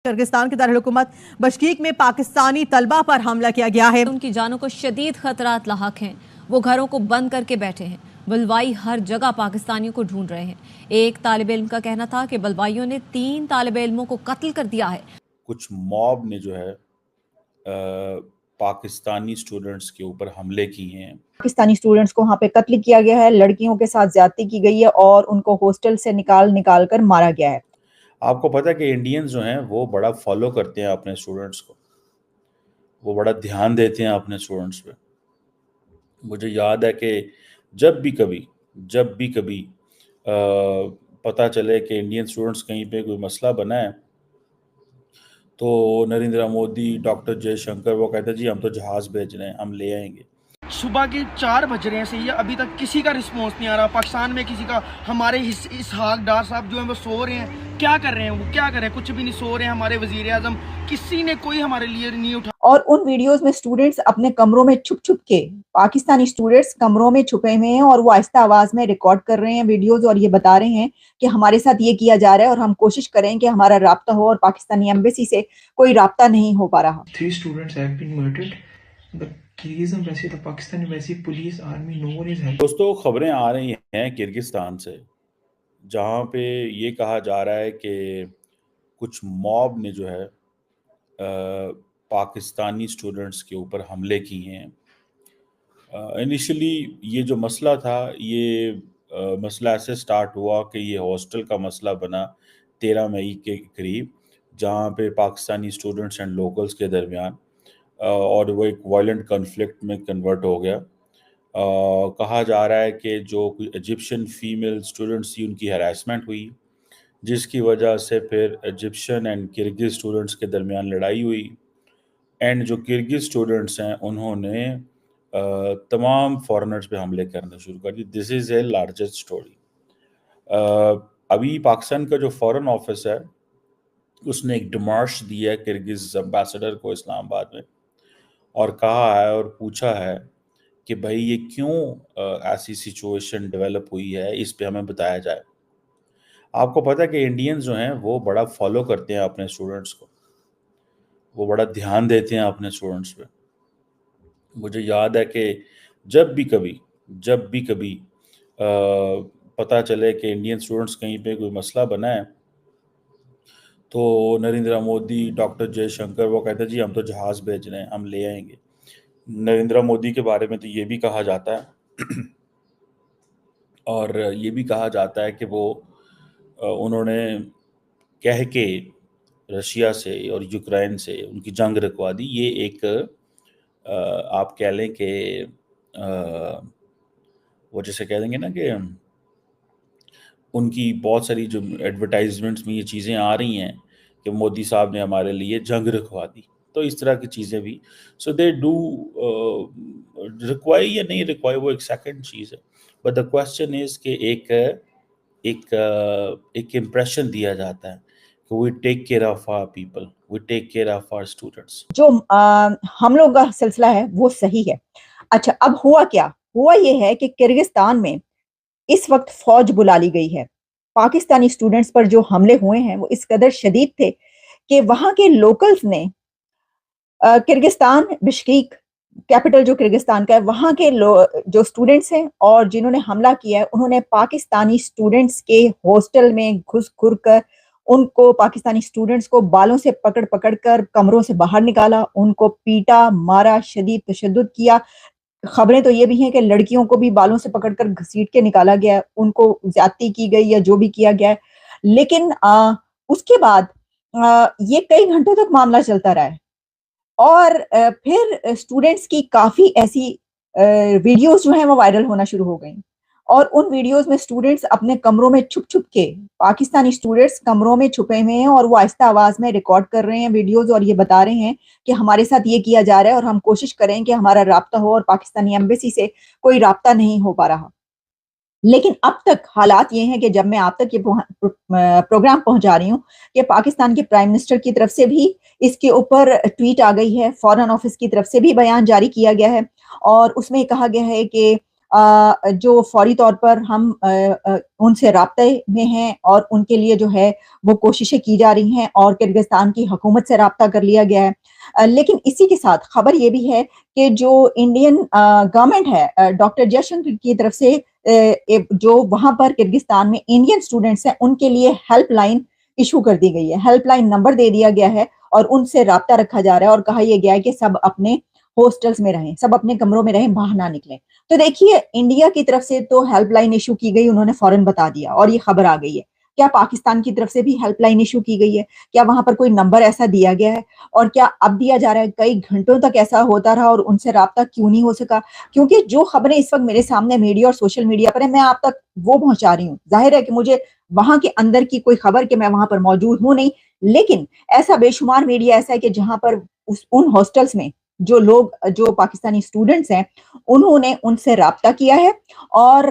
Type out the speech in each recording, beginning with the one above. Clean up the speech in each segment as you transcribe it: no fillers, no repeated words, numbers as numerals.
Kyrgyzstan के दारुल-हुकूमत बशकीक में पाकिस्तानी तलबा पर हमला किया गया है। उनकी जानों को शदीद खतरात लाहक हैं। वो घरों को बंद करके बैठे हैं। बलवाई हर जगह पाकिस्तानियों को ढूंढ रहे हैं। एक तालिब इल्म का कहना था कि बलवाइयों ने 3 तालिब इल्मों को कत्ल कर दिया है। कुछ मॉब ने जो है पाकिस्तानी स्टूडेंट्स के ऊपर हमले किए हैं। पाकिस्तानी स्टूडेंट्स को वहाँ पे कत्ल किया गया है, लड़कियों के साथ ज्यादती की गई है और उनको हॉस्टल से निकाल कर मारा गया है। आपको पता है कि इंडियंस जो हैं वो बड़ा फॉलो करते हैं अपने स्टूडेंट्स को, वो बड़ा ध्यान देते हैं अपने स्टूडेंट्स पे। मुझे याद है कि जब भी कभी पता चले कि इंडियन स्टूडेंट्स कहीं पे कोई मसला बना है तो नरेंद्र मोदी, डॉक्टर जयशंकर वो कहते हैं जी हम तो जहाज़ भेज रहे हैं, हम ले आएंगे। सुबह के 4 बज रहे हैं सही है, अभी तक किसी का रिस्पॉन्स नहीं आ रहा। पाकिस्तान में किसी का, हमारे इसहाक डार साहब जो हैं वो सो रहे हैं। क्या कर रहे हैं वो, क्या कर रहे हैं? कुछ भी नहीं, सो रहे हैं। हमारे वजीर आजम, किसी ने कोई हमारे लिए नहीं उठा। और उन वीडियोस में स्टूडेंट्स अपने कमरों में छुप के, पाकिस्तानी स्टूडेंट्स कमरों में छुपे हुए हैं और वो आहिस्ता आवाज में रिकॉर्ड कर रहे हैं वीडियोस और ये बता रहे हैं कि हमारे साथ ये किया जा रहा है और हम कोशिश करें कि हमारा राब्ता हो, और पाकिस्तानी एम्बेसी से कोई राब्ता नहीं हो पा रहा। 3 students have been murdered. The Kyrgyz embassy, the Pakistan embassy, police, army, no one is helping. दोस्तों, खबरें आ रही हैं किर्गिस्तान से, जहाँ पे ये कहा जा रहा है कि कुछ मॉब ने जो है पाकिस्तानी स्टूडेंट्स के ऊपर हमले किए हैं। इनिशियली ये जो मसला था, ये मसला ऐसे स्टार्ट हुआ कि ये हॉस्टल का मसला बना 13 मई के करीब, जहाँ पे पाकिस्तानी स्टूडेंट्स एंड लोकल्स के दरमियान और वो एक वायलेंट कन्फ्लिक्ट में कन्वर्ट हो गया। कहा जा रहा है कि जो कोई इजिप्शियन फीमेल स्टूडेंट्स थी उनकी हैरेसमेंट हुई, जिसकी वजह से फिर इजिप्शियन एंड किर्गिज़ स्टूडेंट्स के दरमियान लड़ाई हुई। एंड जो किर्गिज़ स्टूडेंट्स हैं उन्होंने तमाम फॉरेनर्स पे हमले करना शुरू कर दिए। This is a largest story. अभी पाकिस्तान का जो फॉरेन ऑफिस है उसने एक डिमार्श दिया है किर्गिज़ एम्बेसडर को इस्लामाबाद में, और कहा है और पूछा है कि भाई ये क्यों ऐसी सिचुएशन डेवलप हुई है, इस पे हमें बताया जाए। आपको पता है कि इंडियंस जो हैं वो बड़ा फॉलो करते हैं अपने स्टूडेंट्स को, वो बड़ा ध्यान देते हैं अपने स्टूडेंट्स पे। मुझे याद है कि जब भी कभी पता चले कि इंडियन स्टूडेंट्स कहीं पे कोई मसला बना है तो नरेंद्र मोदी, डॉक्टर जयशंकर वो कहते हैं जी हम तो जहाज़ भेज रहे हैं, हम ले आएंगे। नरेंद्र मोदी के बारे में तो ये भी कहा जाता है और ये भी कहा जाता है कि वो उन्होंने कह के रशिया से और यूक्रेन से उनकी जंग रुकवा दी। ये एक आप कह लें कि वो जैसे कह देंगे ना कि उनकी बहुत सारी जो एडवर्टाइजमेंट्स में ये चीज़ें आ रही हैं कि मोदी साहब ने हमारे लिए जंग रुकवा दी, तो इस तरह की चीज़ें भी सो दे डू रिक्वायर या नहीं रिक्वायर, वो एक सेकंड चीज़ है। बट द क्वेश्चन इज़ कि एक इम्प्रेशन दिया जाता है कि we take care of our people, we take care of our students. जो हम लोग का सिलसिला है वो सही है। अच्छा, अब हुआ क्या? हुआ ये है कि किर्गिस्तान में इस वक्त फौज बुला ली गई है। पाकिस्तानी स्टूडेंट्स पर जो हमले हुए हैं वो इस कदर शदीद थे कि वहां के लोकल्स ने किर्गिस्तान, बिश्केक कैपिटल जो किर्गिस्तान का है, वहां के जो स्टूडेंट्स हैं और जिन्होंने हमला किया है, उन्होंने पाकिस्तानी स्टूडेंट्स के हॉस्टल में घुस कर उनको, पाकिस्तानी स्टूडेंट्स को बालों से पकड़ कर कमरों से बाहर निकाला, उनको पीटा, मारा, शदीद तशद्दुद किया। खबरें तो ये भी हैं कि लड़कियों को भी बालों से पकड़कर घसीट के निकाला गया, उनको ज्यादती की गई या जो भी किया गया है। लेकिन उसके बाद ये कई घंटों तक मामला चलता रहा है और फिर स्टूडेंट्स की काफी ऐसी वीडियोस जो हैं वो वायरल होना शुरू हो गई और उन वीडियोस में स्टूडेंट्स अपने कमरों में छुप के, पाकिस्तानी स्टूडेंट्स कमरों में छुपे हुए हैं और वो आहिस्ता आवाज में रिकॉर्ड कर रहे हैं वीडियोस और ये बता रहे हैं कि हमारे साथ ये किया जा रहा है और हम कोशिश करें कि हमारा राब्ता हो, और पाकिस्तानी एम्बेसी से कोई राब्ता नहीं हो पा रहा। लेकिन अब तक हालात ये हैं कि जब मैं आप तक ये प्रोग्राम पहुंचा रही हूँ कि पाकिस्तान के प्राइम मिनिस्टर की तरफ से भी इसके ऊपर ट्वीट आ गई है, फॉरेन ऑफिस की तरफ से भी बयान जारी किया गया है और उसमें कहा गया है कि جو فوری طور پر ہم ان سے رابطے میں ہیں اور ان کے لیے جو ہے وہ کوششیں کی جا رہی ہیں اور کرغزستان کی حکومت سے رابطہ کر لیا گیا ہے. لیکن اسی کے ساتھ خبر یہ بھی ہے کہ جو انڈین گورنمنٹ ہے ڈاکٹر جے شنکر کی طرف سے جو وہاں پر کرغزستان میں انڈین اسٹوڈنٹس ہیں ان کے لیے ہیلپ لائن ایشو کر دی گئی ہے. ہیلپ لائن نمبر دے دیا گیا ہے اور ان سے رابطہ رکھا جا رہا ہے اور کہا یہ گیا ہے کہ سب اپنے ہاسٹلس میں رہیں, سب اپنے کمروں میں رہیں, باہر نہ نکلیں. تو دیکھیے انڈیا کی طرف سے تو ہیلپ لائن ایشو کی گئی, انہوں نے فوراً بتا دیا اور یہ خبر آ گئی ہے. کیا پاکستان کی طرف سے بھی ہیلپ لائن ایشو کی گئی ہے؟ کیا وہاں پر کوئی نمبر ایسا دیا گیا ہے اور کیا اب دیا جا رہا ہے؟ کئی گھنٹوں تک ایسا ہوتا رہا اور ان سے رابطہ کیوں نہیں ہو سکا؟ کیونکہ جو خبریں اس وقت میرے سامنے میڈیا اور سوشل میڈیا پر ہیں میں آپ تک وہ پہنچا رہی ہوں. ظاہر ہے کہ مجھے وہاں کے اندر کی کوئی خبر کہ میں وہاں پر موجود ہوں نہیں, لیکن ایسا بے شمار میڈیا ایسا ہے کہ جہاں پر ان ہاسٹلس میں جو لوگ جو پاکستانی اسٹوڈنٹس ہیں انہوں نے ان سے رابطہ کیا ہے اور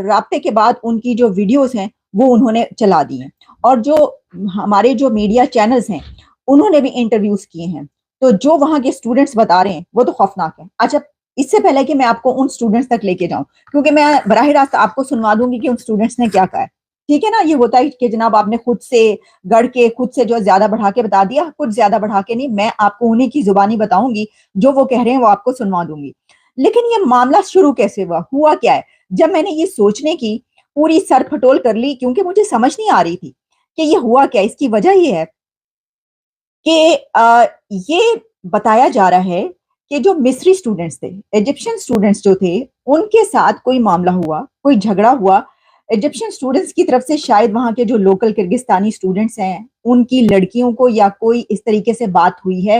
رابطے کے بعد ان کی جو ویڈیوز ہیں وہ انہوں نے چلا دی ہیں اور جو ہمارے جو میڈیا چینلز ہیں انہوں نے بھی انٹرویوز کیے ہیں. تو جو وہاں کے اسٹوڈنٹس بتا رہے ہیں وہ تو خوفناک ہے. اچھا اس سے پہلے کہ میں آپ کو ان اسٹوڈنٹس تک لے کے جاؤں, کیونکہ میں براہ راست آپ کو سنوا دوں گی کہ ان اسٹوڈنٹس نے کیا کہا ہے, ٹھیک ہے نا. یہ ہوتا ہے کہ جناب آپ نے خود سے گڑھ کے خود سے جو زیادہ بڑھا کے بتا دیا, کچھ زیادہ بڑھا کے نہیں, میں آپ کو انہیں کی زبانی بتاؤں گی, جو وہ کہہ رہے ہیں وہ آپ کو سنوا دوں گی. لیکن یہ معاملہ شروع کیسے ہوا کیا ہے؟ جب میں نے یہ سوچنے کی پوری سر پھٹول کر لی, کیونکہ مجھے سمجھ نہیں آ رہی تھی کہ یہ ہوا کیا. اس کی وجہ یہ ہے کہ یہ بتایا جا رہا ہے کہ جو مصری اسٹوڈنٹس تھے, ایجپشن اسٹوڈنٹس جو تھے, ان کے ساتھ کوئی معاملہ ہوا, کوئی جھگڑا ہوا ایجپشن اسٹوڈنٹس کی طرف سے. شاید وہاں کے جو لوکل کرغزستانی اسٹوڈنٹس ہیں ان کی لڑکیوں کو یا کوئی اس طریقے سے بات ہوئی ہے